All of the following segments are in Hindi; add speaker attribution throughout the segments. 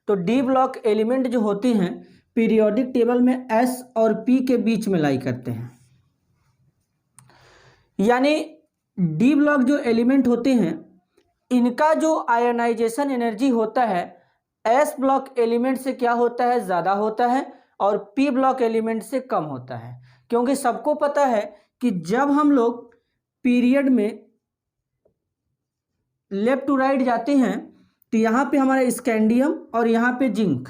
Speaker 1: तो डी ब्लॉक एलिमेंट जो होते हैं पीरियोडिक टेबल में एस और पी के बीच में लाई करते हैं। यानी डी ब्लॉक जो एलिमेंट होते हैं इनका जो आयोनाइजेशन एनर्जी होता है एस ब्लॉक एलिमेंट से क्या होता है, ज़्यादा होता है, और पी ब्लॉक एलिमेंट से कम होता है। क्योंकि सबको पता है कि जब हम लोग पीरियड में लेफ्ट टू राइट जाते हैं तो यहाँ पे हमारा स्कैंडियम और यहाँ पे जिंक,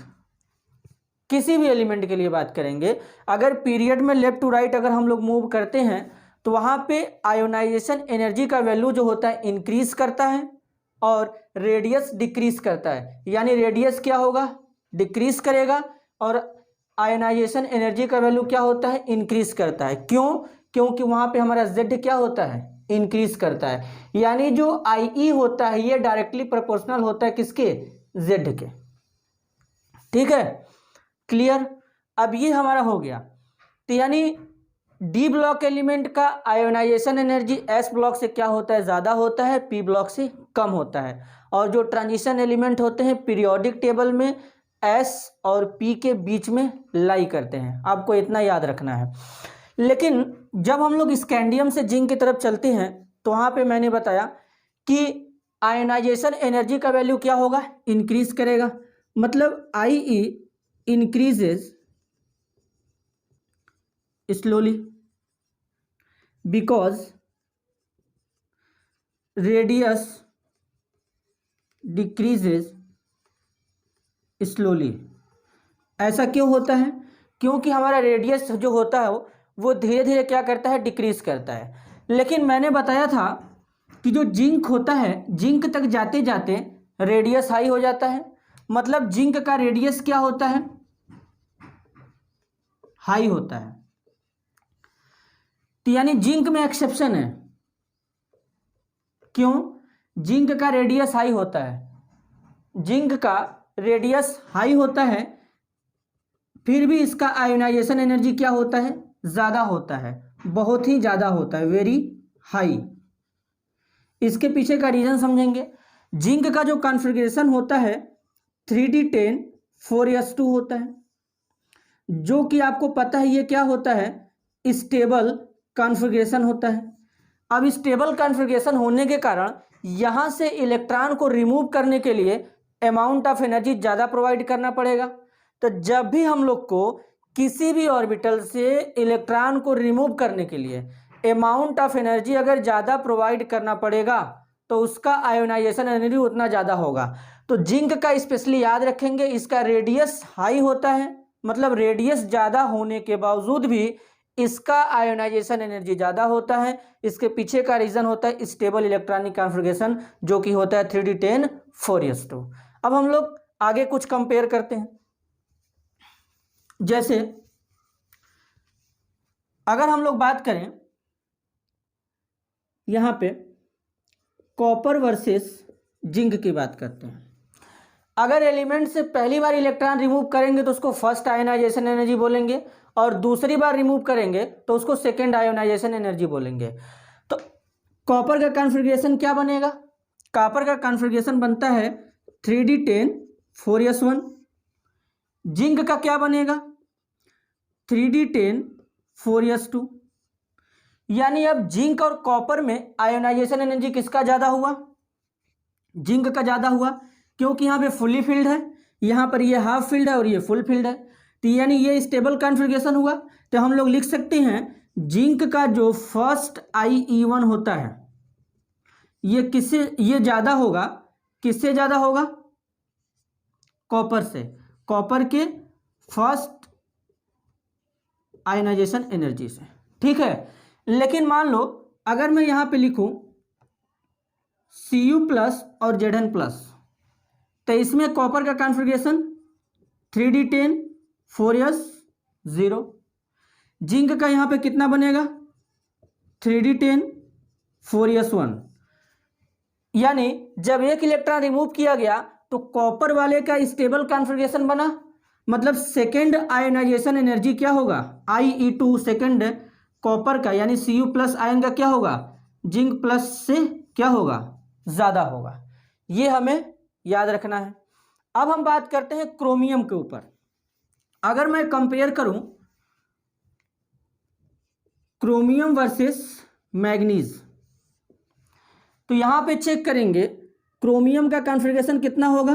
Speaker 1: किसी भी एलिमेंट के लिए बात करेंगे, अगर पीरियड में लेफ्ट टू राइट अगर हम लोग मूव करते हैं तो वहाँ पे आयोनाइजेशन एनर्जी का वैल्यू जो होता है इंक्रीज करता है और रेडियस डिक्रीज करता है। यानी रेडियस क्या होगा, डिक्रीज करेगा, और आयोनाइजेशन एनर्जी का वैल्यू क्या होता है, इंक्रीज करता है। क्यों? क्योंकि वहाँ पे हमारा जेड क्या होता है, इंक्रीज करता है। यानी जो आई होता है ये डायरेक्टली प्रोपोर्शनल होता है किसके, जेड के। ठीक है, क्लियर। अब ये हमारा हो गया। तो यानी डी ब्लॉक एलिमेंट का आयोनाइजेशन एनर्जी एस ब्लॉक से क्या होता है, ज़्यादा होता है, पी ब्लॉक से कम होता है। और जो ट्रांजिशन एलिमेंट होते हैं पीरियोडिक टेबल में एस और पी के बीच में लाई करते हैं। आपको इतना याद रखना है। लेकिन जब हम लोग स्कैंडियम से जिंक की तरफ चलते हैं तो वहाँ पे मैंने बताया कि आयोनाइजेशन एनर्जी का वैल्यू क्या होगा, इंक्रीज करेगा। मतलब आई increases slowly because radius decreases slowly. ऐसा क्यों होता है? क्योंकि हमारा रेडियस जो होता है वो धीरे धीरे क्या करता है, डिक्रीज करता है। लेकिन मैंने बताया था कि जो जिंक होता है जिंक तक जाते जाते रेडियस हाई हो जाता है। मतलब जिंक का रेडियस क्या होता है, हाई होता है। तो यानी जिंक में एक्सेप्शन है। क्यों? जिंक का रेडियस हाई होता है, जिंक का रेडियस हाई होता है, फिर भी इसका आयोनाइजेशन एनर्जी क्या होता है, ज़्यादा होता है, बहुत ही ज़्यादा होता है, वेरी हाई। इसके पीछे का रीज़न समझेंगे। जिंक का जो कॉन्फ़िगरेशन होता है 3d10 4s2 होता है, जो कि आपको पता है ये क्या होता है, स्टेबल कॉन्फ़िगरेशन होता है। अब स्टेबल कॉन्फ़िगरेशन होने के कारण यहाँ से इलेक्ट्रॉन को रिमूव करने के लिए अमाउंट ऑफ एनर्जी ज़्यादा प्रोवाइड करना पड़ेगा। तो जब भी हम लोग को किसी भी ऑर्बिटल से इलेक्ट्रॉन को रिमूव करने के लिए अमाउंट ऑफ एनर्जी अगर ज़्यादा प्रोवाइड करना पड़ेगा तो उसका आयोनाइजेशन एनर्जी उतना ज़्यादा होगा। तो जिंक का स्पेशली याद रखेंगे, इसका रेडियस हाई होता है, मतलब रेडियस ज़्यादा होने के बावजूद भी इसका आयोनाइजेशन एनर्जी ज़्यादा होता है। इसके पीछे का रीज़न होता है स्टेबल इलेक्ट्रॉनिक कॉन्फ़िगरेशन, जो कि होता है 3d10 4s2। अब हम लोग आगे कुछ कंपेयर करते हैं। जैसे अगर हम लोग बात करें यहाँ पे कॉपर वर्सेस जिंक की बात करते हैं। अगर एलिमेंट से पहली बार इलेक्ट्रॉन रिमूव करेंगे तो उसको फर्स्ट आयोनाइजेशन एनर्जी बोलेंगे, और दूसरी बार रिमूव करेंगे तो उसको सेकेंड आयोनाइजेशन एनर्जी बोलेंगे। तो कॉपर का कॉन्फ़िगरेशन क्या बनेगा? कॉपर का कॉन्फ़िगरेशन बनता है 3d10 4s1। जिंक का क्या बनेगा? 3d10 4s2। यानी अब जिंक और कॉपर में आयोनाइजेशन एनर्जी किसका ज़्यादा हुआ? जिंक का ज़्यादा हुआ, क्योंकि यहाँ पे फुली फिल्ड है, यहाँ पर ये हाफ फील्ड है और ये फुल फील्ड है। तो यानी ये स्टेबल कॉन्फ़िगरेशन हुआ। तो हम लोग लिख सकते हैं जिंक का जो फर्स्ट IE1 होता है ये किससे, ये ज़्यादा होगा, किससे ज़्यादा होगा? कॉपर से, कॉपर के फर्स्ट आयोनाइजेशन एनर्जी से। ठीक है। लेकिन मान लो अगर मैं यहाँ पे लिखूँ Cu+ और Zn+, तो इसमें कॉपर का कॉन्फ़िगरेशन 3d10 4s0। जिंक का यहाँ पे कितना बनेगा? 3d10 4s1। यानी जब एक इलेक्ट्रॉन रिमूव किया गया तो कॉपर वाले का स्टेबल कॉन्फ़िगरेशन बना, मतलब सेकेंड आयोनाइजेशन एनर्जी क्या होगा? IE2 सेकेंड कॉपर का, यानी Cu+ आयन का क्या होगा? जिंक प्लस से क्या होगा? ज़्यादा होगा। ये हमें याद रखना है। अब हम बात करते हैं क्रोमियम के ऊपर। अगर मैं कंपेयर करूं क्रोमियम वर्सेस मैग्नीज, तो यहां पे चेक करेंगे क्रोमियम का कॉन्फ़िगरेशन कितना होगा,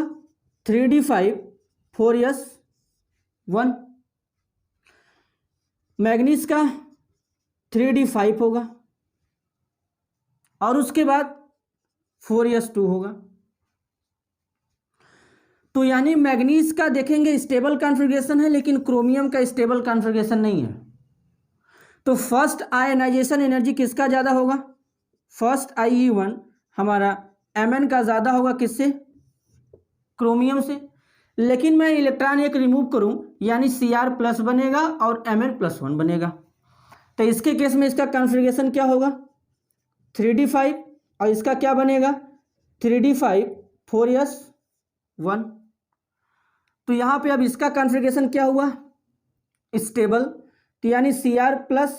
Speaker 1: 3d5 4s1, मैग्नीज का 3d5 होगा और उसके बाद 4s2 होगा। तो यानी मैग्नीज का देखेंगे स्टेबल कॉन्फ़िगरेशन है, लेकिन क्रोमियम का स्टेबल कॉन्फ़िगरेशन नहीं है। तो फर्स्ट आयनाइजेशन एनर्जी किसका ज़्यादा होगा, फर्स्ट IE1 हमारा Mn का ज़्यादा होगा, किससे, क्रोमियम से। लेकिन मैं इलेक्ट्रॉन एक रिमूव करूं यानी Cr प्लस बनेगा और Mn+1 बनेगा। तो इसके केस में इसका कॉन्फ़िगरेशन क्या होगा, 3d5 और इसका क्या बनेगा, 3d5 4s1। तो यहाँ पे अब इसका कॉन्फ़िगरेशन क्या हुआ, स्टेबल। तो यानी Cr प्लस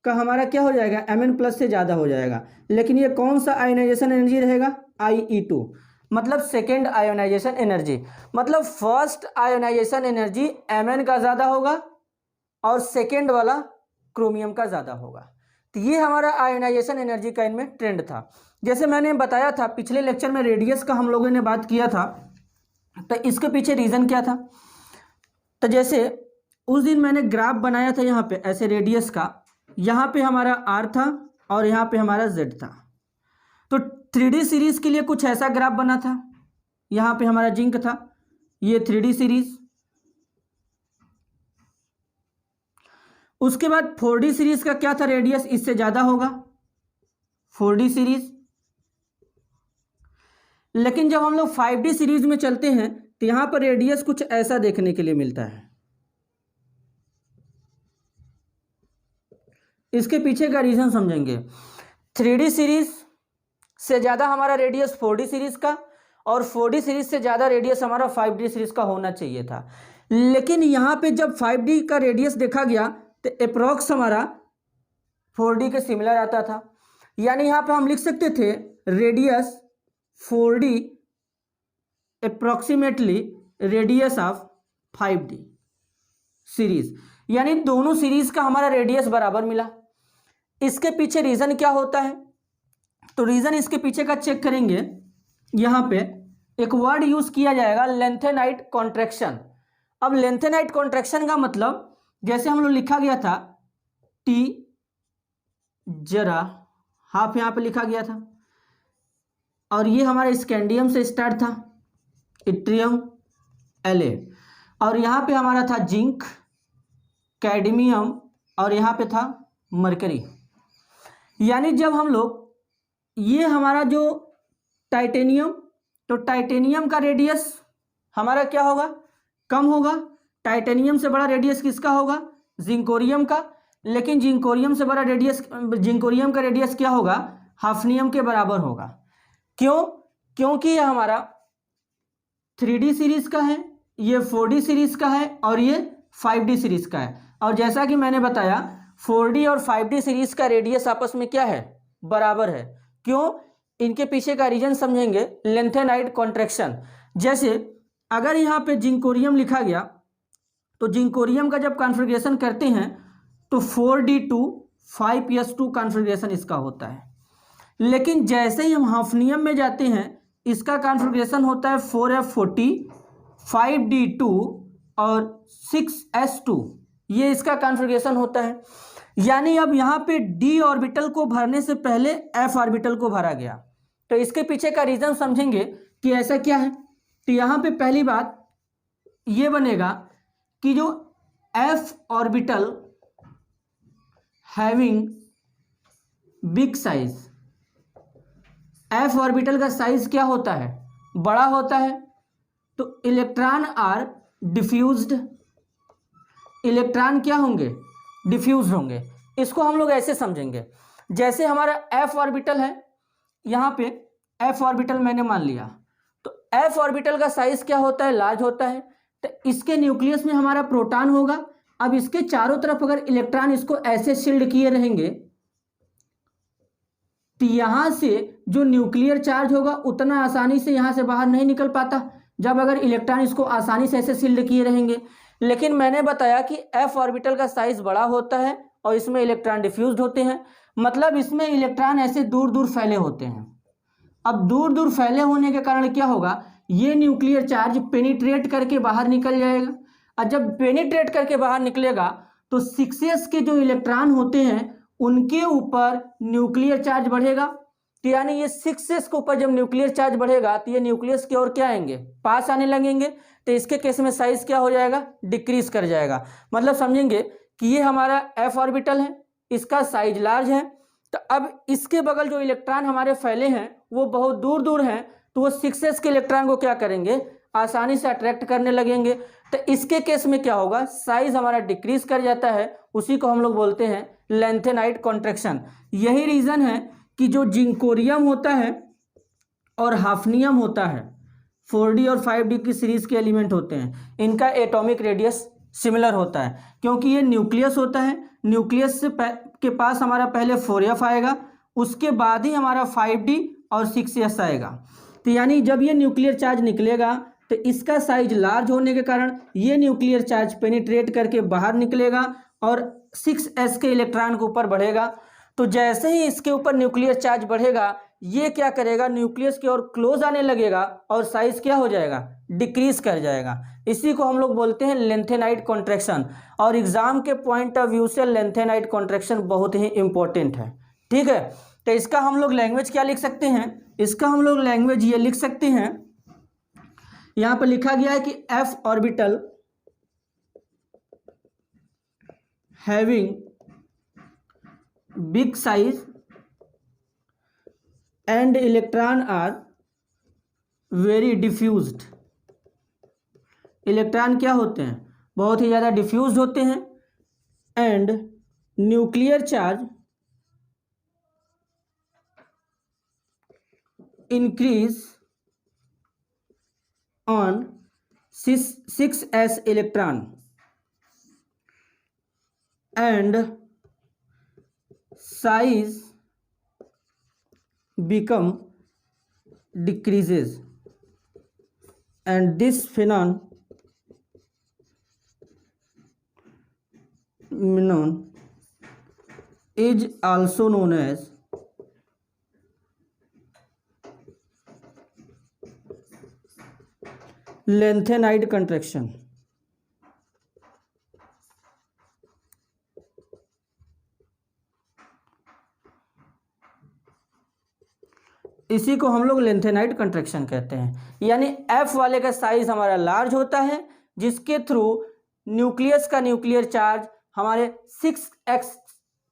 Speaker 1: का हमारा क्या हो जाएगा, Mn+ से ज़्यादा हो जाएगा। लेकिन ये कौन सा आयोनाइजेशन एनर्जी रहेगा, IE2, मतलब सेकेंड आयोनाइजेशन एनर्जी। मतलब फर्स्ट आयोनाइजेशन एनर्जी Mn का ज़्यादा होगा और सेकेंड वाला क्रोमियम का ज़्यादा होगा। तो ये हमारा आयोनाइजेशन एनर्जी का इनमें ट्रेंड था। जैसे मैंने बताया था पिछले लेक्चर में रेडियस का हम लोगों ने बात किया था, तो इसके पीछे रीज़न क्या था। तो जैसे उस दिन मैंने ग्राफ बनाया था यहाँ पे ऐसे रेडियस का, यहाँ पे हमारा R था और यहाँ पे हमारा Z था। तो 3D सीरीज के लिए कुछ ऐसा ग्राफ बना था, यहाँ पे हमारा जिंक था, ये 3D सीरीज। उसके बाद 4D सीरीज का क्या था, रेडियस इससे ज़्यादा होगा 4D सीरीज। लेकिन जब हम लोग 5D सीरीज में चलते हैं तो यहाँ पर रेडियस कुछ ऐसा देखने के लिए मिलता है। इसके पीछे का रीज़न समझेंगे। 3D सीरीज से ज़्यादा हमारा रेडियस 4D सीरीज का और 4D सीरीज से ज़्यादा रेडियस हमारा 5D सीरीज का होना चाहिए था। लेकिन यहाँ पे जब 5D का रेडियस देखा गया तो अप्रॉक्स हमारा 4D के सिमिलर आता था। यानी यहाँ पे हम लिख सकते थे radius 4D approximately radius of 5D series, यानी दोनों सीरीज का हमारा रेडियस बराबर मिला। इसके पीछे रीज़न क्या होता है, तो रीज़न इसके पीछे का चेक करेंगे। यहाँ पे एक वर्ड यूज़ किया जाएगा लेंथेनाइट कॉन्ट्रैक्शन। अब लेंथेनाइट कॉन्ट्रैक्शन का मतलब जैसे हम लोग लिखा गया था T जरा हाफ यहाँ पे लिखा गया था और ये हमारा स्कैंडियम से स्टार्ट था, इट्रियम La, और यहाँ पे हमारा था जिंक, कैडमियम और यहाँ पे था मरकरी। यानी जब हम लोग ये हमारा जो टाइटेनियम, तो टाइटेनियम का रेडियस हमारा क्या होगा, कम होगा। टाइटेनियम से बड़ा रेडियस किसका होगा, जिंकोरियम का। लेकिन जिंकोरियम से बड़ा रेडियस, जिंकोरियम का रेडियस क्या होगा, हाफनियम के बराबर होगा। क्यों, क्योंकि ये हमारा 3D सीरीज का है, ये 4D सीरीज का है और ये 5D सीरीज का है। और जैसा कि मैंने बताया 4D और 5D सीरीज का रेडियस आपस में क्या है, बराबर है। क्यों, इनके पीछे का रीजन समझेंगे, लेंथेनाइट कॉन्ट्रैक्शन। जैसे अगर यहाँ पे जिंकोरियम लिखा गया तो जिंकोरियम का जब कॉन्फ़िगरेशन करते हैं तो 4D2 5s2 कॉन्फ़िगरेशन इसका होता है। लेकिन जैसे ही हम हाफनियम में जाते हैं इसका कॉन्फ़िगरेशन होता है 4f40 5d2 और 6s2, ये इसका कॉन्फ़िगरेशन होता है। यानी अब यहाँ पे d ऑर्बिटल को भरने से पहले f ऑर्बिटल को भरा गया। तो इसके पीछे का रीज़न समझेंगे कि ऐसा क्या है। तो यहाँ पे पहली बात ये बनेगा कि जो f orbital having big size, f orbital का साइज क्या होता है, बड़ा होता है। तो इलेक्ट्रॉन आर डिफ्यूज्ड, इलेक्ट्रॉन क्या होंगे, डिफ्यूज होंगे। इसको हम लोग ऐसे समझेंगे, जैसे हमारा f ऑर्बिटल है, यहाँ पे f ऑर्बिटल मैंने मान लिया, तो f ऑर्बिटल का साइज क्या होता है, लार्ज होता है। तो इसके न्यूक्लियस में हमारा प्रोटॉन होगा। अब इसके चारों तरफ अगर इलेक्ट्रॉन इसको ऐसे शील्ड किए रहेंगे तो यहाँ से जो न्यूक्लियर चार्ज होगा उतना आसानी से यहाँ से बाहर नहीं निकल पाता, जब अगर इलेक्ट्रॉन इसको आसानी से ऐसे शील्ड किए रहेंगे। लेकिन मैंने बताया कि f ऑर्बिटल का साइज बड़ा होता है और इसमें इलेक्ट्रॉन डिफ्यूज्ड होते हैं, मतलब इसमें इलेक्ट्रॉन ऐसे दूर दूर फैले होते हैं। अब दूर दूर फैले होने के कारण क्या होगा, ये न्यूक्लियर चार्ज पेनिट्रेट करके बाहर निकल जाएगा, और जब पेनिट्रेट करके बाहर निकलेगा तो 6s के जो इलेक्ट्रॉन होते हैं उनके ऊपर न्यूक्लियर चार्ज बढ़ेगा। तो यानी ये 6s के ऊपर जब न्यूक्लियर चार्ज बढ़ेगा तो ये न्यूक्लियस की ओर क्या आएंगे, पास आने लगेंगे। तो इसके केस में साइज क्या हो जाएगा, डिक्रीज कर जाएगा। मतलब समझेंगे कि ये हमारा f ऑर्बिटल है, इसका साइज लार्ज है, तो अब इसके बगल जो इलेक्ट्रॉन हमारे फैले हैं वो बहुत दूर दूर हैं, तो वो 6s के इलेक्ट्रॉन को क्या करेंगे, आसानी से अट्रैक्ट करने लगेंगे। तो इसके केस में क्या होगा, साइज हमारा डिक्रीज कर जाता है, उसी को हम लोग बोलते हैं लेंथेनाइट कॉन्ट्रैक्शन। यही रीज़न है कि जो जिंकोरियम होता है और हाफनियम होता है, 4d और 5d की सीरीज के एलिमेंट होते हैं, इनका एटॉमिक रेडियस सिमिलर होता है, क्योंकि ये न्यूक्लियस होता है। न्यूक्लियस से के पास हमारा पहले 4f आएगा, उसके बाद ही हमारा 5d और 6s आएगा। तो यानी जब ये न्यूक्लियर चार्ज निकलेगा तो इसका साइज लार्ज होने के कारण ये न्यूक्लियर चार्ज पेनिट्रेट करके बाहर निकलेगा और 6s के इलेक्ट्रॉन के ऊपर बढ़ेगा। तो जैसे ही इसके ऊपर न्यूक्लियर चार्ज बढ़ेगा, ये क्या करेगा, न्यूक्लियस की ओर क्लोज आने लगेगा और साइज क्या हो जाएगा, डिक्रीज कर जाएगा। इसी को हम लोग बोलते हैं लेंथेनाइट कॉन्ट्रैक्शन, और एग्जाम के पॉइंट ऑफ व्यू से लेंथेनाइट कॉन्ट्रैक्शन बहुत ही इंपॉर्टेंट है। ठीक है, तो इसका हम लोग लैंग्वेज क्या लिख सकते हैं, इसका हम लोग लैंग्वेज ये लिख सकते हैं, यहां पर लिखा गया है कि f orbital having big size and electron are very diffused. Electron क्या होते हैं, बहुत ही ज़्यादा डिफ्यूज्ड होते हैं। And nuclear charge increase on 6s electron and size become decreases, and this phenomenon is also known as lengthenide contraction। इसी को हम लोग लेंथेनाइट कंट्रैक्शन कहते हैं। यानी F वाले का साइज हमारा लार्ज होता है, जिसके थ्रू न्यूक्लियस का न्यूक्लियर चार्ज हमारे 6x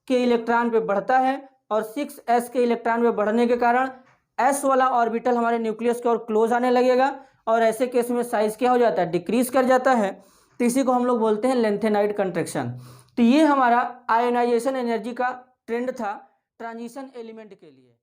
Speaker 1: के इलेक्ट्रॉन पे बढ़ता है, और 6s के इलेक्ट्रॉन पे बढ़ने के कारण s वाला ऑर्बिटल हमारे न्यूक्लियस की ओर क्लोज आने लगेगा, और ऐसे केस में साइज क्या हो जाता है, डिक्रीज कर जाता है। तो इसी को हम लोग बोलते हैं लेंथेनाइट कंट्रैक्शन। तो ये हमारा आयोनाइजेशन एनर्जी का ट्रेंड था ट्रांजिशन एलिमेंट के लिए।